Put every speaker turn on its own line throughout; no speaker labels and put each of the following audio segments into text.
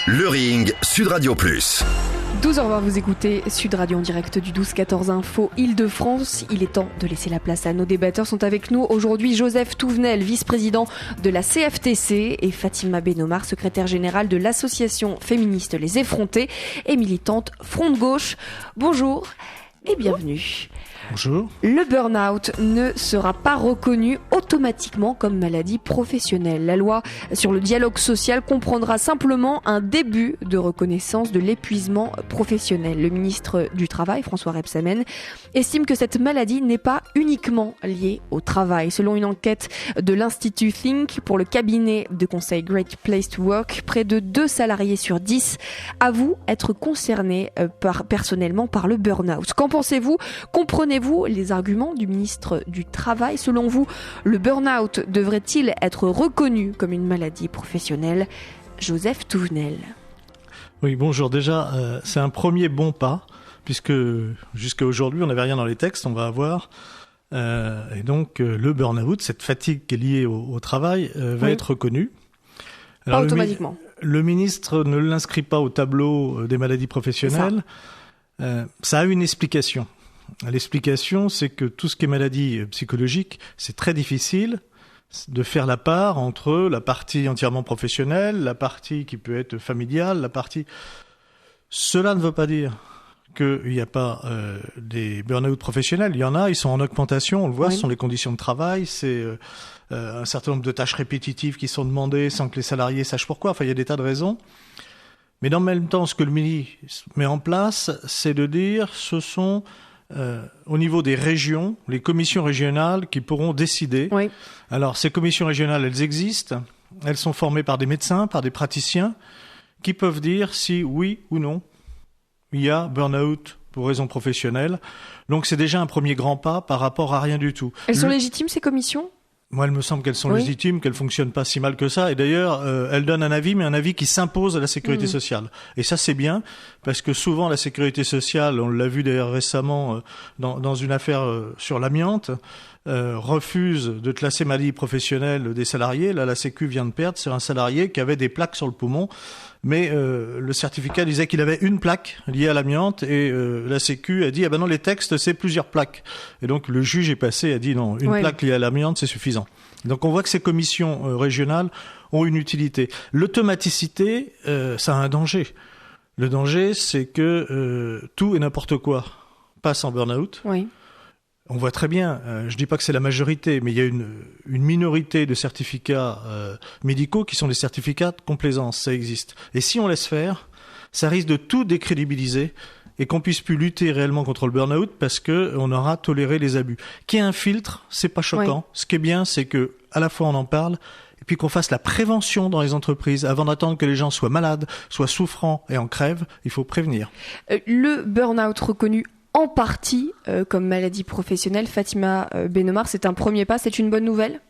Le Ring, Sud Radio Plus.
12h20, vous écoutez Sud Radio en direct du 12-14 Info Île-de-France. Il est temps de laisser la place à nos débatteurs. Sont avec nous aujourd'hui Joseph Touvenel, vice-président de la CFTC, et Fatima Benomar, secrétaire générale de l'association féministe Les Effrontés et militante Front de Gauche. Bonjour et bienvenue.
Bonjour.
Le burn-out ne sera pas reconnu automatiquement comme maladie professionnelle. La loi sur le dialogue social comprendra simplement un début de reconnaissance de l'épuisement professionnel. Le ministre du Travail, François Rebsamen, estime que cette maladie n'est pas uniquement liée au travail. Selon une enquête de l'Institut Think pour le cabinet de conseil Great Place to Work, près de 2 salariés sur 10 avouent être concernés personnellement par le burn-out. Qu'en pensez-vous ? Comprenez-vous les arguments du ministre du Travail ? Selon vous, le burn-out devrait-il être reconnu comme une maladie professionnelle ? Joseph Touvenel.
Oui, bonjour. Déjà, c'est un premier bon pas, puisque jusqu'à aujourd'hui, on n'avait rien dans les textes, on va avoir. Et donc, le burn-out, cette fatigue qui est liée au travail, va être reconnue.
Alors, pas automatiquement.
Le ministre ne l'inscrit pas au tableau des maladies professionnelles. Ça a une explication. L'explication, c'est que tout ce qui est maladie psychologique, c'est très difficile de faire la part entre la partie entièrement professionnelle, la partie qui peut être familiale, la partie... Cela ne veut pas dire qu'il n'y a pas des burn-out professionnels. Il y en a, ils sont en augmentation, on le voit, Ce sont les conditions de travail, c'est un certain nombre de tâches répétitives qui sont demandées sans que les salariés sachent pourquoi. Enfin, il y a des tas de raisons. Mais dans le même temps, ce que le ministre met en place, c'est de dire ce sont... au niveau des régions, les commissions régionales qui pourront décider. Oui. Alors, ces commissions régionales, elles existent. Elles sont formées par des médecins, par des praticiens, qui peuvent dire si oui ou non il y a burn-out pour raison professionnelle. Donc, c'est déjà un premier grand pas par rapport à rien du tout.
Elles sont légitimes, ces commissions ?
Moi, il me semble qu'elles sont légitimes, qu'elles fonctionnent pas si mal que ça. Et d'ailleurs, elles donnent un avis, mais un avis qui s'impose à la sécurité sociale. Et ça, c'est bien, parce que souvent, la sécurité sociale, on l'a vu d'ailleurs récemment dans une affaire sur l'amiante, refuse de classer maladie professionnelle des salariés. Là, la Sécu vient de perdre sur un salarié qui avait des plaques sur le poumon. Mais le certificat disait qu'il avait une plaque liée à l'amiante et la Sécu a dit « Ah ben non, les textes, c'est plusieurs plaques ». Et donc le juge est passé, a dit « Non, une plaque liée à l'amiante, c'est suffisant ». Donc on voit que ces commissions régionales ont une utilité. L'automaticité, ça a un danger. Le danger, c'est que tout et n'importe quoi passe en burn-out. Oui. On voit très bien, je dis pas que c'est la majorité, mais il y a une minorité de certificats médicaux qui sont des certificats de complaisance, ça existe. Et si on laisse faire, ça risque de tout décrédibiliser et qu'on puisse plus lutter réellement contre le burn-out parce que on aura toléré les abus. Qu'il y ait un filtre, c'est pas choquant. Oui. Ce qui est bien, c'est que à la fois on en parle et puis qu'on fasse la prévention dans les entreprises avant d'attendre que les gens soient malades, soient souffrants et en crèvent. Il faut prévenir. Le
burn-out reconnu en partie comme maladie professionnelle, Fatima Benomar, c'est un premier pas, c'est une bonne nouvelle ?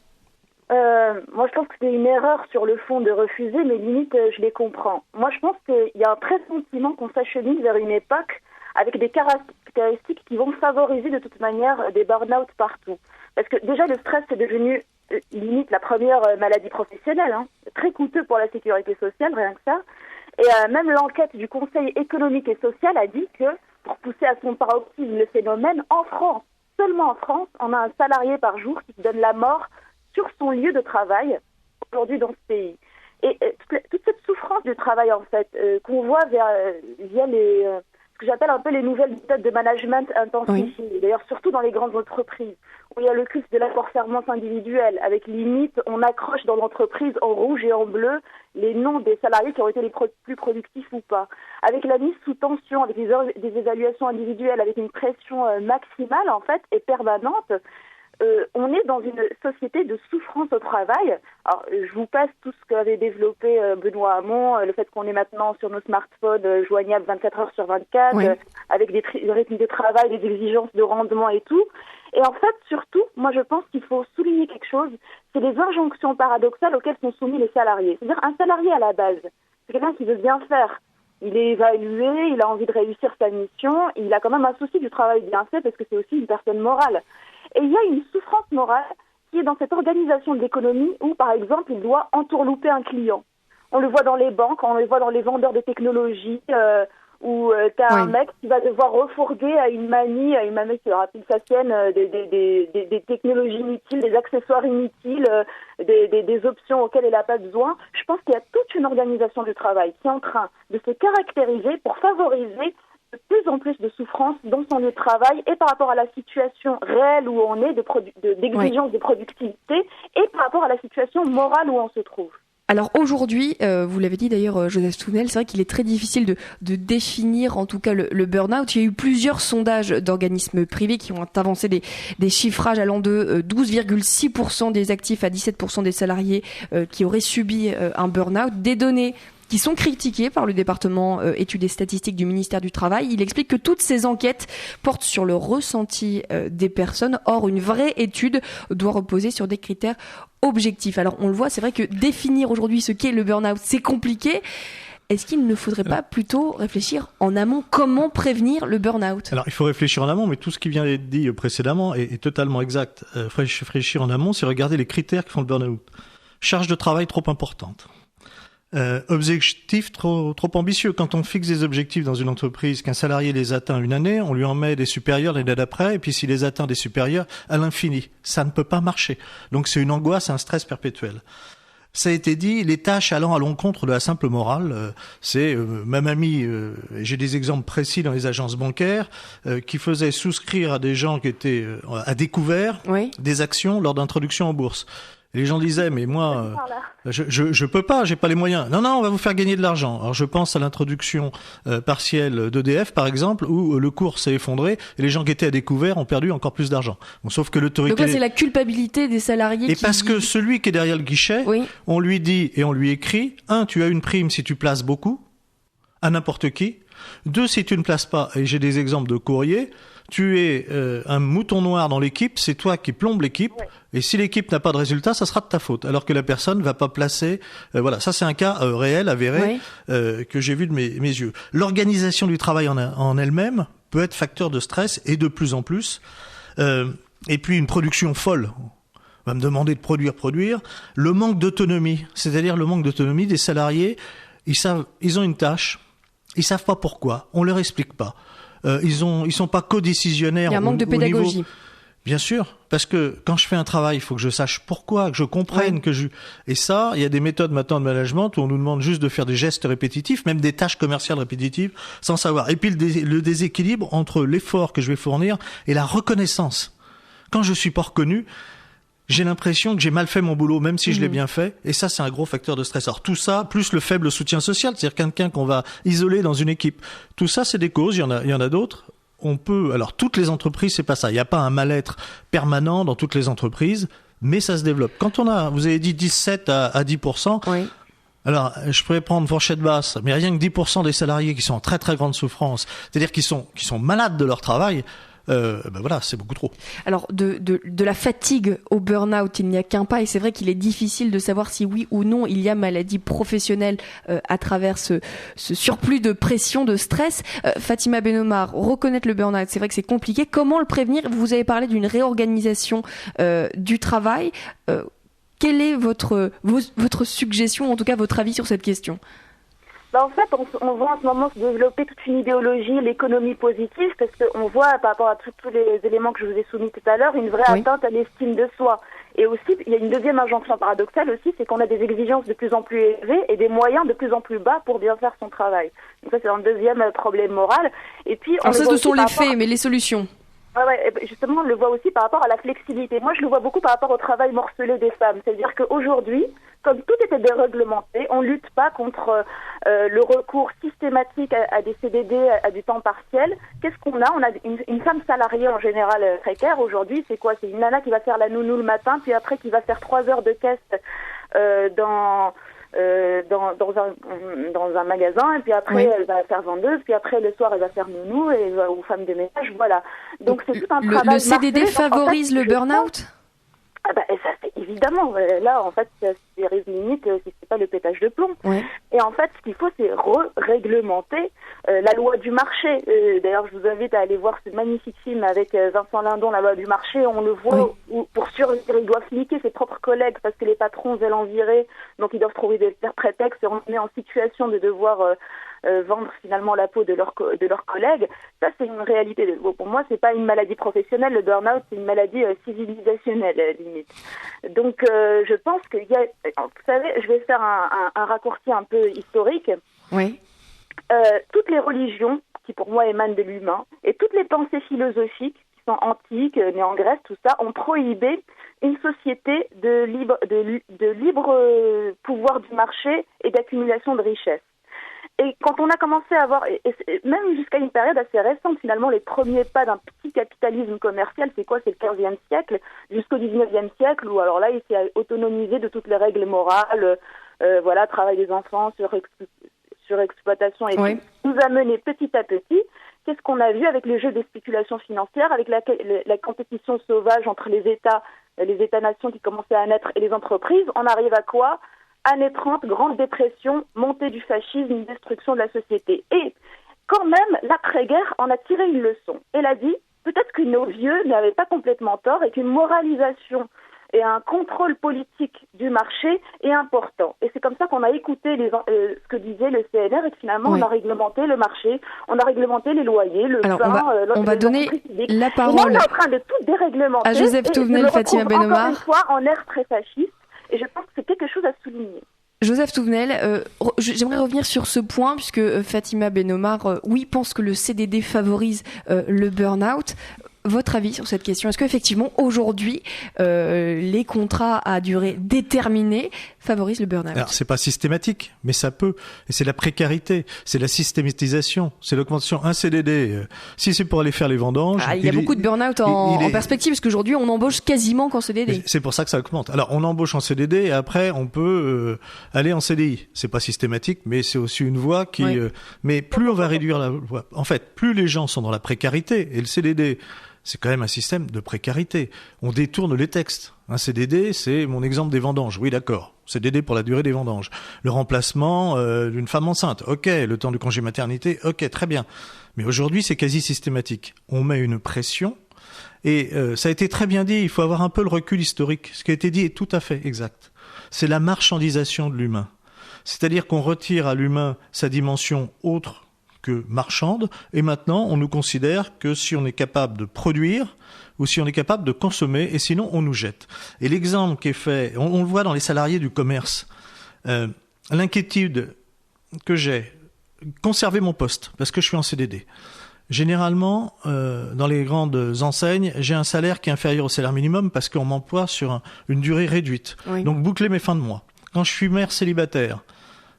Moi je pense que c'est une erreur sur le fond de refuser, mais limite je les comprends. Moi je pense qu'il y a un pressentiment qu'on s'achemine vers une époque avec des caractéristiques qui vont favoriser de toute manière des burn-out partout. Parce que déjà le stress est devenu limite la première maladie professionnelle, très coûteux pour la sécurité sociale, rien que ça. Et même l'enquête du Conseil économique et social a dit que pour pousser à son paroxysme le phénomène, en France, seulement en France, on a un salarié par jour qui se donne la mort sur son lieu de travail, aujourd'hui dans ce pays. Et toute cette souffrance du travail, en fait, qu'on voit via ce que j'appelle un peu les nouvelles méthodes de management intensifiées, d'ailleurs surtout dans les grandes entreprises, où il y a le culte de la performance individuelle, avec limite, on accroche dans l'entreprise en rouge et en bleu les noms des salariés qui ont été les plus productifs ou pas, avec la mise sous tension, avec des évaluations individuelles, avec une pression maximale en fait et permanente. On est dans une société de souffrance au travail. Alors, je vous passe tout ce qu'avait développé Benoît Hamon, le fait qu'on est maintenant sur nos smartphones joignables 24 heures sur 24, avec des rythmes de travail, des exigences de rendement et tout. Et en fait, surtout, moi je pense qu'il faut souligner quelque chose, c'est les injonctions paradoxales auxquelles sont soumis les salariés. C'est-à-dire un salarié à la base, c'est quelqu'un qui veut bien faire. Il est évalué, il a envie de réussir sa mission, il a quand même un souci du travail bien fait parce que c'est aussi une personne morale. Et il y a une souffrance morale qui est dans cette organisation de l'économie où, par exemple, il doit entourlouper un client. On le voit dans les banques, on le voit dans les vendeurs de technologie, où t'as un mec qui va devoir refourguer à une mamie qui aura plus sa sienne des technologies inutiles, des accessoires inutiles, des options auxquelles elle n'a pas besoin. Je pense qu'il y a toute une organisation du travail qui est en train de se caractériser pour favoriser de plus en plus de souffrance dans son lieu de travail et par rapport à la situation réelle où on est d'exigence de productivité et par rapport à la situation morale où on se trouve.
Alors aujourd'hui, vous l'avez dit d'ailleurs, Joseph Tounel, c'est vrai qu'il est très difficile de définir en tout cas le burn-out. Il y a eu plusieurs sondages d'organismes privés qui ont avancé des chiffrages allant de 12,6% des actifs à 17% des salariés qui auraient subi un burn-out. Des données qui sont critiquées par le département études et statistiques du ministère du Travail. Il explique que toutes ces enquêtes portent sur le ressenti des personnes. Or, une vraie étude doit reposer sur des critères objectifs. Alors, on le voit, c'est vrai que définir aujourd'hui ce qu'est le burn-out, c'est compliqué. Est-ce qu'il ne faudrait pas plutôt réfléchir en amont comment prévenir le burn-out ?
Alors, il faut réfléchir en amont, mais tout ce qui vient d'être dit précédemment est totalement exact. Réfléchir en amont, c'est regarder les critères qui font le burn-out. Charge de travail trop importante. Objectifs trop ambitieux. Quand on fixe des objectifs dans une entreprise, qu'un salarié les atteint une année, on lui en met des supérieurs l'année d'après, et puis s'il les atteint des supérieurs, à l'infini. Ça ne peut pas marcher. Donc c'est une angoisse, un stress perpétuel. Ça a été dit, les tâches allant à l'encontre de la simple morale, c'est ma mamie, j'ai des exemples précis dans les agences bancaires, qui faisaient souscrire à des gens qui étaient à découvert des actions lors d'introduction en bourse. Et les gens disaient, mais moi, je peux pas, j'ai pas les moyens. Non, on va vous faire gagner de l'argent. Alors je pense à l'introduction partielle d'EDF, par exemple, où le cours s'est effondré et les gens qui étaient à découvert ont perdu encore plus d'argent. Bon, sauf que l'autorité...
Donc là, c'est la culpabilité des salariés
parce que celui qui est derrière le guichet, on lui dit et on lui écrit, 1, tu as une prime si tu places beaucoup, à n'importe qui. 2, si tu ne places pas, et j'ai des exemples de courriers, tu es un mouton noir dans l'équipe, c'est toi qui plombe l'équipe, et si l'équipe n'a pas de résultat, ça sera de ta faute, alors que la personne ne va pas placer... voilà, ça c'est un cas réel, avéré, que j'ai vu de mes yeux. L'organisation du travail en elle-même peut être facteur de stress, et de plus en plus. Et puis une production folle. On va me demander de produire. Le manque d'autonomie, c'est-à-dire le manque d'autonomie des salariés, ils ont une tâche, ils savent pas pourquoi, on leur explique pas. Ils sont pas co-décisionnaires.
Il y a un manque de pédagogie.
Bien sûr, parce que quand je fais un travail, il faut que je sache pourquoi, que je comprenne, et ça, il y a des méthodes maintenant de management où on nous demande juste de faire des gestes répétitifs, même des tâches commerciales répétitives, sans savoir. Et puis le déséquilibre entre l'effort que je vais fournir et la reconnaissance. Quand je suis pas reconnu, j'ai l'impression que j'ai mal fait mon boulot, même si je l'ai bien fait. Et ça, c'est un gros facteur de stress. Alors tout ça, plus le faible soutien social, c'est-à-dire quelqu'un qu'on va isoler dans une équipe. Tout ça, c'est des causes. Il y en a d'autres. Alors toutes les entreprises, c'est pas ça. Il n'y a pas un mal-être permanent dans toutes les entreprises, mais ça se développe. Quand vous avez dit 17 à 10%. Oui. Alors, je pourrais prendre fourchette basse, mais rien que 10% des salariés qui sont en très très grande souffrance, c'est-à-dire qui sont malades de leur travail. Voilà, c'est beaucoup trop. Alors, de la fatigue au burn-out, il n'y a qu'un pas, et c'est vrai qu'il est difficile de savoir si oui ou non il y a maladie professionnelle à travers ce surplus de pression, de stress. Fatima Benomar, reconnaître le burn-out, c'est vrai que c'est compliqué. Comment le prévenir ? Vous avez parlé d'une réorganisation du travail. Quelle est votre suggestion, en tout cas votre avis sur cette question ?
En fait, on voit en ce moment se développer toute une idéologie, l'économie positive, parce qu'on voit par rapport à tous les éléments que je vous ai soumis tout à l'heure, une vraie atteinte à l'estime de soi. Et aussi, il y a une deuxième injonction paradoxale aussi, c'est qu'on a des exigences de plus en plus élevées et des moyens de plus en plus bas pour bien faire son travail. Donc ça, c'est un deuxième problème moral. Et puis,
alors ça, ce sont les faits, mais les solutions.
Justement, on le voit aussi par rapport à la flexibilité. Moi, je le vois beaucoup par rapport au travail morcelé des femmes. C'est-à-dire qu'aujourd'hui, comme tout était déréglementé, on lutte pas contre le recours systématique à des CDD, à du temps partiel. Qu'est-ce qu'on a ? On a une femme salariée en général précaire aujourd'hui. C'est quoi ? C'est une nana qui va faire la nounou le matin, puis après qui va faire 3 heures de caisse dans un magasin, et puis après elle va faire vendeuse, puis après le soir elle va faire nounou ou femme de ménage, voilà. Donc c'est tout un travail.
Le CDD favorise le burn-out ?
Ça, c'est évidemment. Là, en fait, c'est limite si c'est pas le pétage de plomb. Et en fait, ce qu'il faut, c'est réglementer la loi du marché. D'ailleurs, je vous invite à aller voir ce magnifique film avec Vincent Lindon, La loi du marché. On le voit où, pour survivre, il doit fliquer ses propres collègues parce que les patrons veulent en virer. Donc, ils doivent trouver des prétextes et on est en situation de devoir vendre finalement la peau de leurs collègues. Ça, c'est une réalité. Pour moi, c'est pas une maladie professionnelle. Le burn-out, c'est une maladie civilisationnelle, limite. Donc, je pense qu'il y a... Vous savez, je vais faire un raccourci un peu historique.
Oui.
Toutes les religions, qui pour moi émanent de l'humain, et toutes les pensées philosophiques, qui sont antiques, nées en Grèce, tout ça, ont prohibé une société de libre pouvoir du marché et d'accumulation de richesses. Et quand on a commencé à voir, et même jusqu'à une période assez récente, finalement, les premiers pas d'un petit capitalisme commercial, c'est quoi? C'est le 15e siècle, jusqu'au 19e siècle, où alors là, il s'est autonomisé de toutes les règles morales, travail des enfants, surexploitation, et tout nous a mené petit à petit. Qu'est-ce qu'on a vu avec les jeux des spéculations financières, avec la compétition sauvage entre les États-nations qui commençaient à naître et les entreprises? On arrive à quoi? Années 30, Grande Dépression, montée du fascisme, destruction de la société. Et quand même, l'après-guerre en a tiré une leçon. Elle a dit, peut-être que nos vieux n'avaient pas complètement tort et qu'une moralisation et un contrôle politique du marché est important. Et c'est comme ça qu'on a écouté ce que disait le CNR et que finalement on a réglementé le marché, on a réglementé les loyers, le pain,
on va donner la parole.
Et là, on est en train de tout déréglementer.
À Joseph Touvenel, Fatima Benomar.
Encore une fois, en ère très fasciste. Et je pense que c'est quelque chose à souligner.
Joseph Touvenel, j'aimerais revenir sur ce point puisque Fatima Benomar, pense que le CDD favorise le burn-out. Votre avis sur cette question? Est-ce qu'effectivement, aujourd'hui, les contrats à durée déterminée favorisent le burn-out?
Alors, c'est pas systématique, mais ça peut. Et c'est la précarité, c'est la systématisation, c'est l'augmentation. Un CDD, si c'est pour aller faire les vendanges...
il y a beaucoup de burn-out en perspective, parce qu'aujourd'hui, on embauche quasiment qu'en CDD.
C'est pour ça que ça augmente. Alors, on embauche en CDD et après, on peut aller en CDI. C'est pas systématique, mais c'est aussi une voie qui... mais plus on va réduire la voie... En fait, plus les gens sont dans la précarité, et le CDD... c'est quand même un système de précarité. On détourne les textes. Un CDD, c'est mon exemple des vendanges. Oui, d'accord. CDD pour la durée des vendanges. Le remplacement d'une femme enceinte. OK. Le temps du congé maternité. OK, très bien. Mais aujourd'hui, c'est quasi systématique. On met une pression. Et ça a été très bien dit. Il faut avoir un peu le recul historique. Ce qui a été dit est tout à fait exact. C'est la marchandisation de l'humain. C'est-à-dire qu'on retire à l'humain sa dimension autre que marchande, et maintenant on nous considère que si on est capable de produire ou si on est capable de consommer, et sinon on nous jette. Et l'exemple qui est fait, on le voit dans les salariés du commerce, l'inquiétude que j'ai, conserver mon poste, parce que je suis en CDD. Généralement, dans les grandes enseignes, j'ai un salaire qui est inférieur au salaire minimum parce qu'on m'emploie sur une durée réduite. Oui. Donc boucler mes fins de mois. Quand je suis mère célibataire,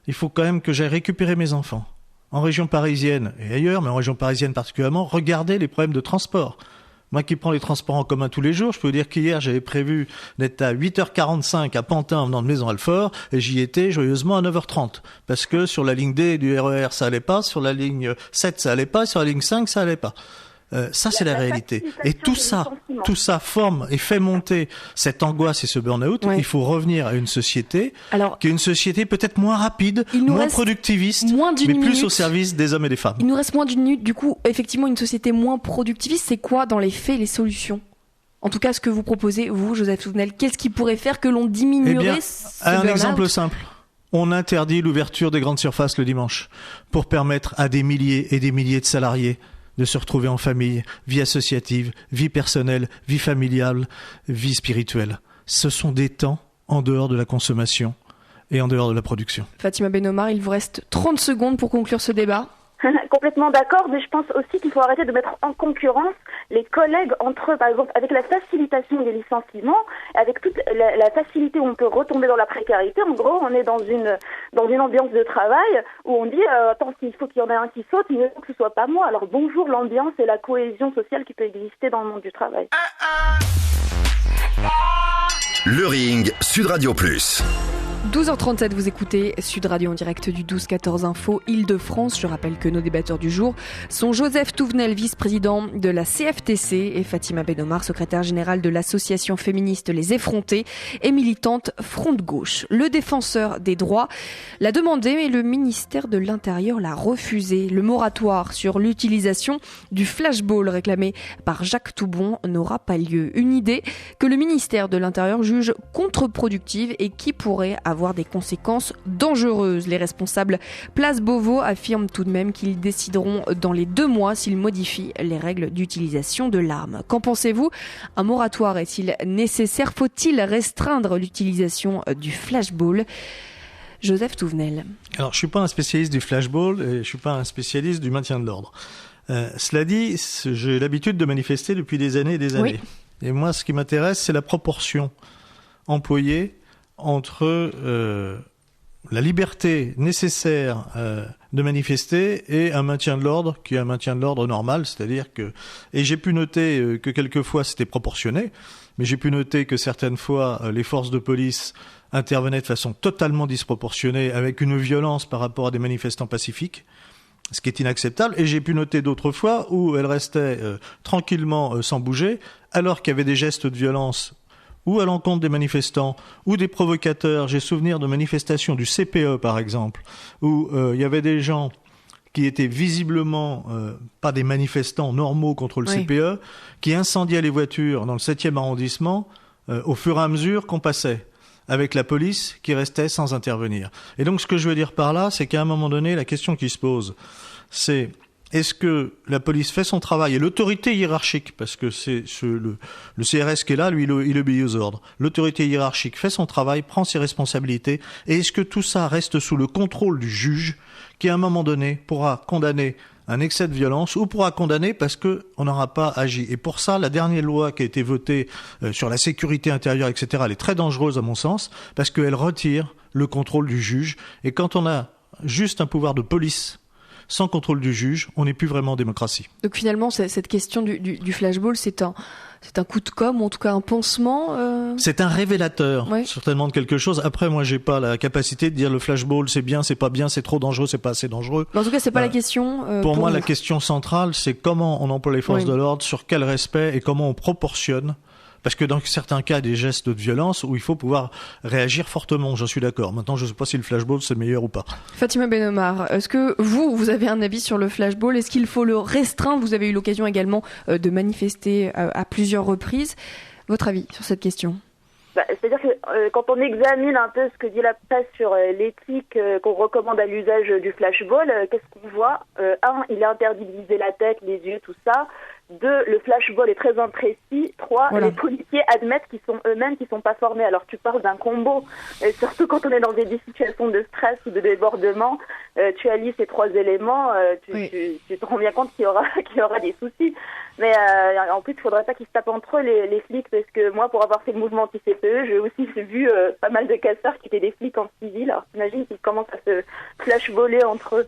il faut quand même que j'aille récupérer mes enfants. En région parisienne et ailleurs, mais en région parisienne particulièrement, regardez les problèmes de transport. Moi qui prends les transports en commun tous les jours, je peux vous dire qu'hier, j'avais prévu d'être à 8h45 à Pantin en venant de Maison-Alfort, et j'y étais joyeusement à 9h30. Parce que sur la ligne D du RER, ça allait pas, sur la ligne 7, ça allait pas, sur la ligne 5, ça allait pas. Ça, c'est la réalité. Et tout ça forme et fait monter cette angoisse et ce burn-out. Ouais. Il faut revenir à une société qui est une société peut-être moins rapide, moins productiviste, mais plus au service des hommes et des femmes.
Il nous reste moins d'une minute. Du coup, effectivement, une société moins productiviste, c'est quoi, dans les faits, les solutions? En tout cas, ce que vous proposez, vous, Joseph Touvenel, qu'est-ce qui pourrait faire que l'on diminuerait ce burn-out?
Un exemple simple. On interdit l'ouverture des grandes surfaces le dimanche pour permettre à des milliers et des milliers de salariés de se retrouver en famille, vie associative, vie personnelle, vie familiale, vie spirituelle. Ce sont des temps en dehors de la consommation et en dehors de la production.
Fatima Benomar, il vous reste 30 secondes pour conclure ce débat.
Complètement d'accord, mais je pense aussi qu'il faut arrêter de mettre en concurrence les collègues entre eux, par exemple, avec la facilitation des licenciements, avec toute la facilité où on peut retomber dans la précarité. En gros, on est dans une ambiance de travail où on dit attends, s'il faut qu'il y en ait un qui saute, il ne faut que ce soit pas moi. Alors bonjour l'ambiance et la cohésion sociale qui peut exister dans le monde du travail.
Le Ring, Sud Radio Plus.
12h37, vous écoutez Sud Radio en direct du 12-14 Info Île-de-France. Je rappelle que nos débatteurs du jour sont Joseph Touvenel, vice-président de la CFTC, et Fatima Benomar, secrétaire générale de l'association féministe Les Effrontés et militante Front de Gauche. Le défenseur des droits l'a demandé, mais le ministère de l'Intérieur l'a refusé. Le moratoire sur l'utilisation du flashball réclamé par Jacques Toubon n'aura pas lieu. Une idée que le ministère de l'Intérieur juge contre-productive et qui pourrait avoir des conséquences dangereuses. Les responsables Place Beauvau affirment tout de même qu'ils décideront dans les 2 mois s'ils modifient les règles d'utilisation de l'arme. Qu'en pensez-vous ? Un moratoire est-il nécessaire ? Faut-il restreindre l'utilisation du flashball ? Joseph Touvenel.
Alors, je suis pas un spécialiste du flashball et je suis pas un spécialiste du maintien de l'ordre. Cela dit, j'ai l'habitude de manifester depuis des années et des années. Oui. Et moi, ce qui m'intéresse, c'est la proportion employée entre la liberté nécessaire de manifester et un maintien de l'ordre qui est un maintien de l'ordre normal, c'est-à-dire que, et j'ai pu noter que quelquefois c'était proportionné, mais j'ai pu noter que certaines fois les forces de police intervenaient de façon totalement disproportionnée avec une violence par rapport à des manifestants pacifiques, ce qui est inacceptable, et j'ai pu noter d'autres fois où elles restaient tranquillement sans bouger alors qu'il y avait des gestes de violence ou à l'encontre des manifestants, ou des provocateurs. J'ai souvenir de manifestations du CPE, par exemple, où il y avait des gens qui étaient visiblement pas des manifestants normaux contre le CPE, qui incendiaient les voitures dans le 7e arrondissement au fur et à mesure qu'on passait, avec la police qui restait sans intervenir. Et donc ce que je veux dire par là, c'est qu'à un moment donné, la question qui se pose, c'est: est-ce que la police fait son travail et l'autorité hiérarchique, parce que c'est le CRS qui est là, lui, il obéit aux ordres. L'autorité hiérarchique fait son travail, prend ses responsabilités, et est-ce que tout ça reste sous le contrôle du juge qui, à un moment donné, pourra condamner un excès de violence ou pourra condamner parce que on n'aura pas agi. Et pour ça, la dernière loi qui a été votée sur la sécurité intérieure, etc., elle est très dangereuse à mon sens, parce qu'elle retire le contrôle du juge. Et quand on a juste un pouvoir de police sans contrôle du juge, on n'est plus vraiment en démocratie.
Donc finalement, cette question du flashball, c'est un coup de com', ou en tout cas un pansement
C'est un révélateur, certainement, de quelque chose. Après, moi, j'ai pas la capacité de dire le flashball, c'est bien, c'est pas bien, c'est trop dangereux, c'est pas assez dangereux.
Mais en tout cas, c'est pas la question.
Pour moi, la question centrale, c'est comment on emploie les forces de l'ordre, sur quel respect et comment on proportionne. Parce que dans certains cas, des gestes de violence où il faut pouvoir réagir fortement, j'en suis d'accord. Maintenant, je ne sais pas si le flashball, c'est meilleur ou pas.
Fatima Benomar, est-ce que vous avez un avis sur le flashball ? Est-ce qu'il faut le restreindre ? Vous avez eu l'occasion également de manifester à plusieurs reprises. Votre avis sur cette question ?
C'est-à-dire que quand on examine un peu ce que dit la presse sur l'éthique qu'on recommande à l'usage du flashball, qu'est-ce qu'on voit ? 1, il est interdit de viser la tête, les yeux, tout ça. 2, le flashball est très imprécis. 3, les policiers admettent qu'ils sont eux-mêmes qui sont pas formés. Alors tu parles d'un combo, surtout quand on est dans des situations de stress ou de débordement, tu allies ces 3 éléments, tu te rends bien compte qu'il y aura des soucis. Mais en plus, il faudrait pas qu'ils se tapent entre eux, les flics, parce que moi, pour avoir fait le mouvement anti-CPE, j'ai aussi vu pas mal de casseurs qui étaient des flics en civil. Alors t'imagines qu'ils commencent à se flashballer entre eux.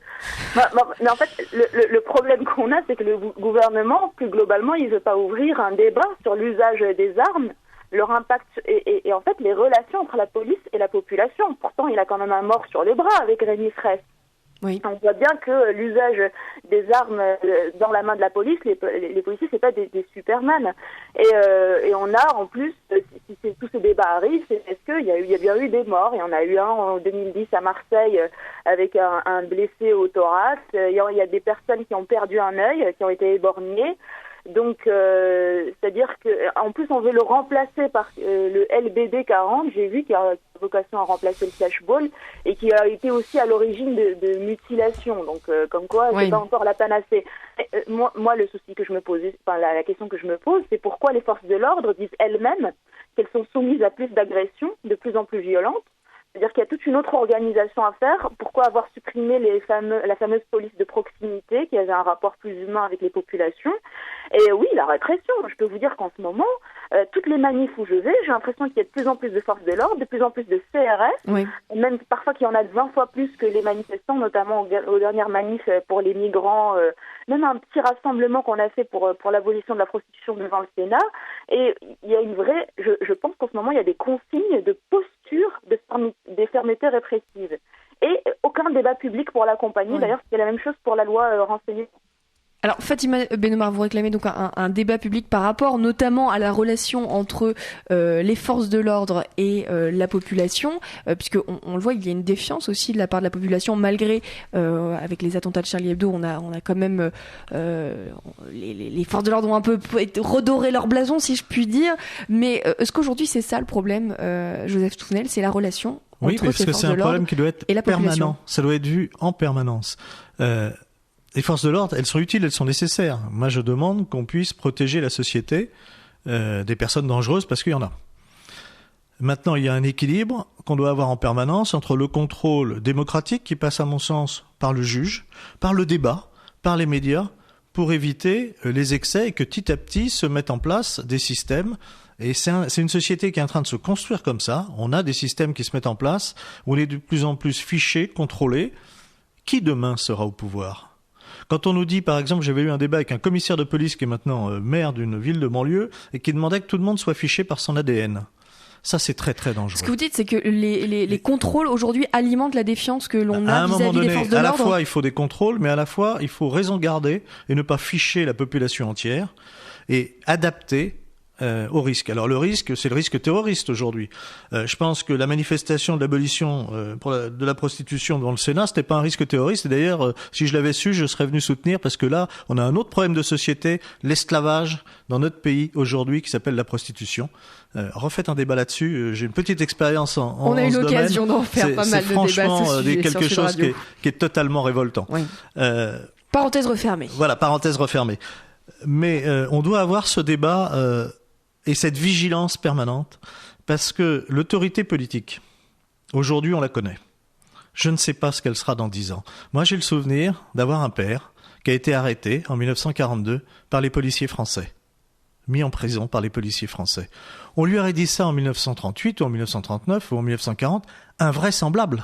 Mais en fait, le problème qu'on a, c'est que le gouvernement, plus globalement, il veut pas ouvrir un débat sur l'usage des armes, leur impact et en fait les relations entre la police et la population. Pourtant, il a quand même un mort sur les bras avec Rémi Fraisse. Oui. On voit bien que l'usage des armes dans la main de la police, les policiers, c'est pas des Superman. Et on a en plus, si tous ces débats arrivent, c'est parce qu'il y a bien eu des morts. Il y en a eu un en 2010 à Marseille avec un blessé au thorax. Il y a des personnes qui ont perdu un œil, qui ont été éborgnées. Donc, c'est-à-dire que en plus on veut le remplacer par le LBD 40. J'ai vu qu'il a vocation à remplacer le flashball et qui a été aussi à l'origine de mutilations. Donc, comme quoi, c'est pas encore la panacée. Moi, le souci que je me pose, la question que je me pose, c'est pourquoi les forces de l'ordre disent elles-mêmes qu'elles sont soumises à plus d'agressions, de plus en plus violentes. C'est-à-dire qu'il y a toute une autre organisation à faire. Pourquoi avoir supprimé la fameuse police de proximité qui avait un rapport plus humain avec les populations ? Et oui, la répression. Je peux vous dire qu'en ce moment, toutes les manifs où je vais, j'ai l'impression qu'il y a de plus en plus de forces de l'ordre, de plus en plus de CRS,
Oui.
même parfois qu'il y en a de 20 fois plus que les manifestants, notamment aux dernières manifs pour les migrants, même un petit rassemblement qu'on a fait pour l'abolition de la prostitution devant le Sénat. Et il y a une vraie, je pense qu'en ce moment, il y a des consignes de posture des fermetures répressives. Et aucun débat public pour l'accompagner. Oui. D'ailleurs, c'est la même chose pour la loi renseignement.
Alors Fatima Bennomar, vous réclamez donc un débat public par rapport notamment à la relation entre les forces de l'ordre et la population, puisque on le voit, il y a une défiance aussi de la part de la population, malgré avec les attentats de Charlie Hebdo, on a quand même les forces de l'ordre ont un peu redoré leur blason, si je puis dire. Mais est-ce qu'aujourd'hui c'est ça le problème, Joseph Touvenel, c'est la relation
oui,
entre
parce
ces
que
forces
c'est un problème qui doit être permanent. Ça doit être vu en permanence. Les forces de l'ordre, elles sont utiles, elles sont nécessaires. Moi, je demande qu'on puisse protéger la société des personnes dangereuses, parce qu'il y en a. Maintenant, il y a un équilibre qu'on doit avoir en permanence entre le contrôle démocratique, qui passe, à mon sens, par le juge, par le débat, par les médias, pour éviter les excès et que petit à petit se mettent en place des systèmes. Et c'est une société qui est en train de se construire comme ça. On a des systèmes qui se mettent en place, où on est de plus en plus fiché, contrôlé. Qui demain sera au pouvoir ? Quand on nous dit, par exemple, j'avais eu un débat avec un commissaire de police qui est maintenant maire d'une ville de banlieue et qui demandait que tout le monde soit fiché par son ADN. Ça, c'est très, très dangereux.
Ce que vous dites, c'est que les contrôles aujourd'hui alimentent la défiance que l'on a vis-à-vis des forces de l'ordre.
À la fois, il faut des contrôles, mais à la fois, il faut raison garder et ne pas ficher la population entière et adapter au risque. Alors le risque, c'est le risque terroriste aujourd'hui. Je pense que la manifestation de l'abolition de la prostitution devant le Sénat, c'était pas un risque terroriste. Et d'ailleurs, si je l'avais su, je serais venu soutenir, parce que là, on a un autre problème de société, l'esclavage dans notre pays aujourd'hui, qui s'appelle la prostitution. Refaites un débat là-dessus. J'ai une petite expérience en
On a eu l'occasion d'en faire pas mal de débats.
C'est franchement quelque chose qui est totalement révoltant.
Oui. Parenthèse refermée.
Voilà, parenthèse refermée. Mais on doit avoir ce débat et cette vigilance permanente, parce que l'autorité politique, aujourd'hui on la connaît. Je ne sais pas ce qu'elle sera dans 10 ans. Moi j'ai le souvenir d'avoir un père qui a été arrêté en 1942 par les policiers français, mis en prison par les policiers français. On lui aurait dit ça en 1938 ou en 1939 ou en 1940, invraisemblable.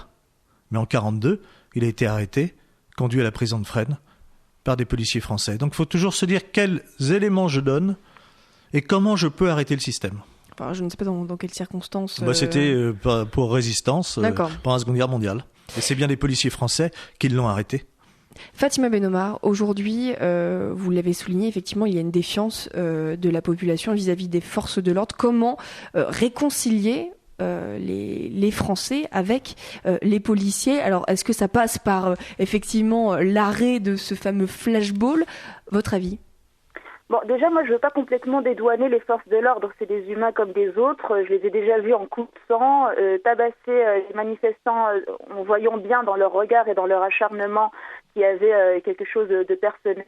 Mais en 1942, il a été arrêté, conduit à la prison de Fresnes par des policiers français. Donc il faut toujours se dire quels éléments je donne et comment je peux arrêter le système.
Enfin, je ne sais pas dans quelles circonstances...
C'était pour résistance pendant la Seconde Guerre mondiale. Et c'est bien des policiers français qui l'ont arrêté.
Fatima Bennomar, aujourd'hui, vous l'avez souligné, effectivement, il y a une défiance de la population vis-à-vis des forces de l'ordre. Comment réconcilier les Français avec les policiers? Alors, est-ce que ça passe par, effectivement, l'arrêt de ce fameux flashball? Votre avis?
Bon, déjà, moi, je ne veux pas complètement dédouaner les forces de l'ordre. C'est des humains comme des autres. Je les ai déjà vus en coup de sang, tabasser les manifestants en voyant bien dans leur regard et dans leur acharnement qu'il y avait quelque chose de personnel.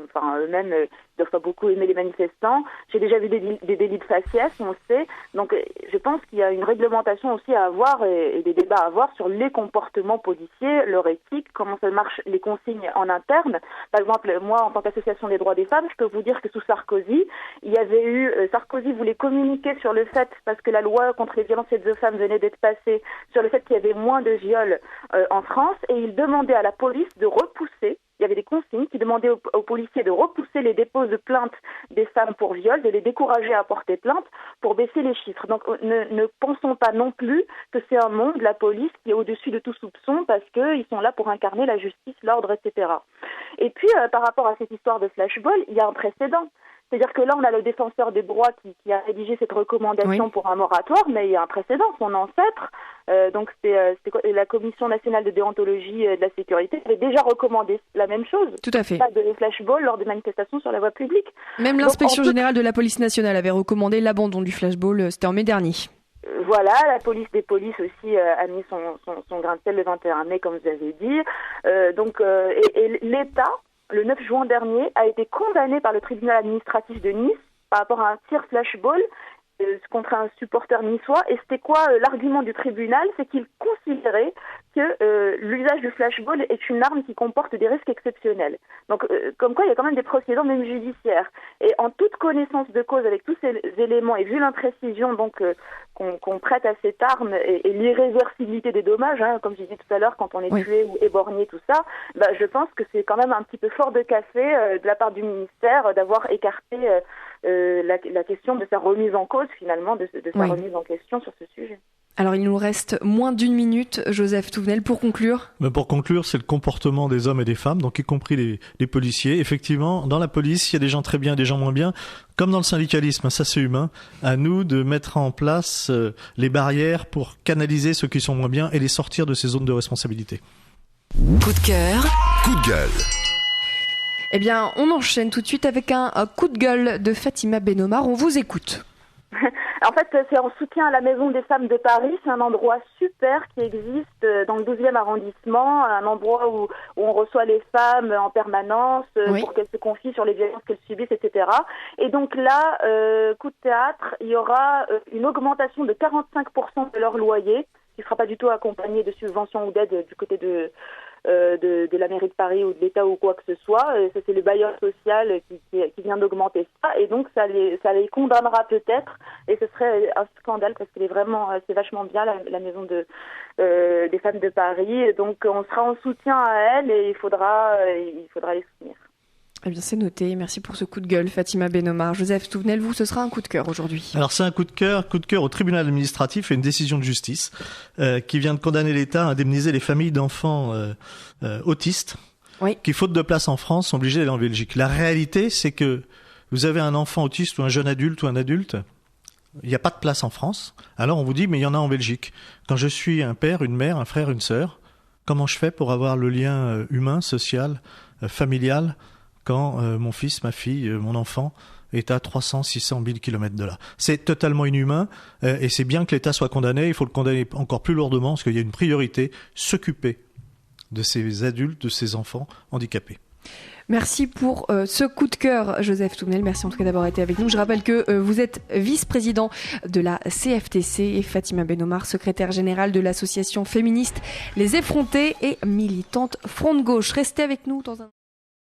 Enfin, eux-mêmes doivent pas beaucoup aimer les manifestants. J'ai déjà vu des délits de faciès, on le sait. Donc, je pense qu'il y a une réglementation aussi à avoir et des débats à avoir sur les comportements policiers, leur éthique, comment ça marche, les consignes en interne. Par exemple, moi, en tant qu'association des droits des femmes, je peux vous dire que sous Sarkozy, il y avait eu... Sarkozy voulait communiquer sur le fait, parce que la loi contre les violences faites aux femmes venait d'être passée, sur le fait qu'il y avait moins de viols en France, et il demandait à la police de repousser. Il y avait des consignes qui demandaient aux policiers de repousser les dépôts de plaintes des femmes pour viol, de les décourager à porter plainte pour baisser les chiffres. Donc ne pensons pas non plus que c'est un monde, la police, qui est au-dessus de tout soupçon parce qu'ils sont là pour incarner la justice, l'ordre, etc. Et puis, par rapport à cette histoire de flashball, il y a un précédent. C'est-à-dire que là, on a le défenseur des droits qui a rédigé cette recommandation pour un moratoire, mais il y a un précédent, son ancêtre. Donc, c'était la Commission nationale de déontologie de la sécurité avait déjà recommandé la même chose.
Tout à fait.
Pas de flashball lors des manifestations sur la voie publique.
Même l'inspection générale de la police nationale avait recommandé l'abandon du flashball, c'était en mai dernier.
Voilà, la police des polices aussi a mis son grain de sel le 21 mai, comme vous avez dit. Et l'État, le 9 juin dernier, a été condamné par le tribunal administratif de Nice par rapport à un tir flashball contre un supporter niçois. Et c'était quoi l'argument du tribunal? C'est qu'il considérait que l'usage du flashball est une arme qui comporte des risques exceptionnels. Donc, comme quoi, il y a quand même des procédures même judiciaires. Et en toute connaissance de cause, avec tous ces éléments, et vu l'imprécision donc qu'on prête à cette arme et l'irréversibilité des dommages, hein, comme j'ai dit tout à l'heure, quand on est tué ou éborgné, tout ça, je pense que c'est quand même un petit peu fort de café de la part du ministère d'avoir écarté la question de sa remise en cause, finalement, de sa remise en question sur ce sujet.
Alors, il nous reste moins d'une minute, Joseph Touvenel, pour conclure.
Pour conclure, c'est le comportement des hommes et des femmes, donc y compris les policiers. Effectivement, dans la police, il y a des gens très bien, des gens moins bien. Comme dans le syndicalisme, ça c'est humain. À nous de mettre en place les barrières pour canaliser ceux qui sont moins bien et les sortir de ces zones de responsabilité.
Coup de cœur. Coup de gueule.
Eh bien, on enchaîne tout de suite avec un coup de gueule de Fatima Benomar. On vous écoute.
En fait, c'est en soutien à la Maison des Femmes de Paris. C'est un endroit super qui existe dans le 12e arrondissement, un endroit où on reçoit les femmes en permanence pour qu'elles se confient sur les violences qu'elles subissent, etc. Et donc là, coup de théâtre, il y aura une augmentation de 45% de leur loyer, qui ne sera pas du tout accompagné de subventions ou d'aides du côté de la mairie de Paris ou de l'État ou quoi que ce soit. Ça, c'est le bailleur social qui vient d'augmenter ça, et donc ça les condamnera peut-être, et ce serait un scandale parce qu'elle est vraiment, c'est vachement bien la maison des femmes de Paris. Donc on sera en soutien à elle et il faudra les soutenir.
Eh bien, c'est noté. Merci pour ce coup de gueule, Fatima Benomar. Joseph Touvenel, vous, ce sera un coup de cœur aujourd'hui.
Alors, c'est un coup de cœur au tribunal administratif et une décision de justice qui vient de condamner l'État à indemniser les familles d'enfants autistes qui, faute de place en France, sont obligés d'aller en Belgique. La réalité, c'est que vous avez un enfant autiste ou un jeune adulte ou un adulte, il n'y a pas de place en France. Alors, on vous dit, mais il y en a en Belgique. Quand je suis un père, une mère, un frère, une sœur, comment je fais pour avoir le lien humain, social, familial quand mon fils, ma fille, mon enfant est à 300, 600 000 kilomètres de là? C'est totalement inhumain et c'est bien que l'État soit condamné. Il faut le condamner encore plus lourdement parce qu'il y a une priorité, s'occuper de ces adultes, de ces enfants handicapés.
Merci pour ce coup de cœur, Joseph Touvenel. Merci en tout cas d'avoir été avec nous. Je rappelle que vous êtes vice-président de la CFTC et Fatima Benomar, secrétaire générale de l'association féministe Les Effrontés et militante Front de Gauche. Restez avec nous dans un...